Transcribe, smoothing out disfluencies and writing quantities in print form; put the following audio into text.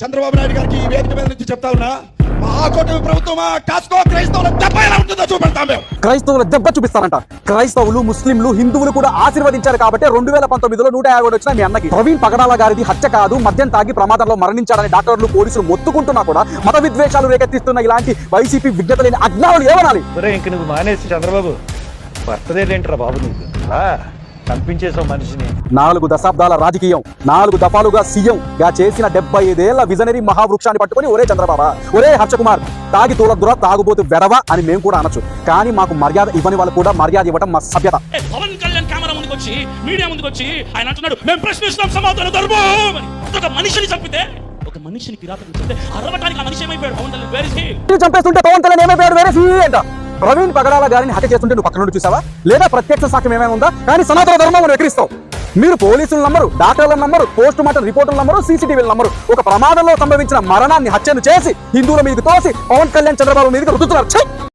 చంద్రబాబు నాయుడు గారికి ఈ వేదిక మీద నుంచి చెప్తా ఉన్నా, మహాకూటమి ప్రభుత్వమా కాస్కో క్రైస్తవుల దెబ్బ ఎలా ఉంటుందో చూపెడతాం మేము. క్రైస్తవుల దెబ్బ చూపిస్తారంట. క్రైస్తవులు, ముస్లింలు, హిందువులు కూడా ఆశీర్వదించారు కాబట్టి 2019లో 150 వచ్చిన మీ అన్నకి. ప్రవీణ్ పగడాల గారిది హత్య కాదు, మద్యం తాగి ప్రమాదంలో మరణించారని డాక్టర్లు, పోలీసులు మొత్తుకుంటున్నా కూడా మత విద్వేషాలు రేకెత్తిస్తున్న ఇలాంటి వైసీపీ విజ్ఞత లేని అజ్ఞానులు ఏమనాలి? ఇంక నువ్వు మానేసి చంద్రబాబు బర్త్డేంటరా బాబు నీకు కనిపించేసావు మనిషిని. 4 దశాబ్దాల రాజకీయం, 4 దఫాలుగా సీఎం గా చేసిన 75 ఏళ్ల విజనరీ మహావృక్షాన్ని పట్టుకొని ఒరే చంద్రబాబు, ఒరే హర్షకుమార్, తాగి తోలద్దురా, తాగుబోతు వెడవా అని మేము కూడా అనొచ్చు. కానీ మాకు మర్యాద ఇవ్వని వాళ్ళు కూడా మర్యాద ఇవ్వడం మా సభ్యత. పవన్ కళ్యాణ్ కెమెరా ముందుకు వచ్చి, మీడియా ముందుకు వచ్చి ఆయన అంటున్నాడు, మేము ప్రశ్నిస్తున్నాం సమాధానం ధర్మం. ఒక మనిషిని చంపితే, ఒక మనిషిని కిరాతకులు చంపితే అరవటానికి ఆ మనిషి ఏమైపోయాడు? Pawan Kalyan where is he? చంపేస్తుంటే పవన్ కళ్యాణ్ ఏమైపోయాడు? వేరే అంట. ప్రవీణ్ పగడాల గారిని హత్య చేస్తుంటే నువ్వు పక్క నుండి చూసావా? లేదా ప్రత్యక్ష సాక్ష్యం ఏమైనా ఉందా? కానీ సనాతన ధర్మం ఎక్కిరిస్తావు. మీరు పోలీసులు నమ్మరు, డాక్టర్లను నమ్మరు, పోస్ట్ మార్టం రిపోర్టులు నమ్మరు, సీసీటీవీలు నమ్మరు. ఒక ప్రమాదంలో సంభవించిన మరణాన్ని హత్యను చేసి హిందువుల మీదకి తోసి పవన్ కళ్యాణ్, చంద్రబాబు మీదకి రుద్దుతున్నారు.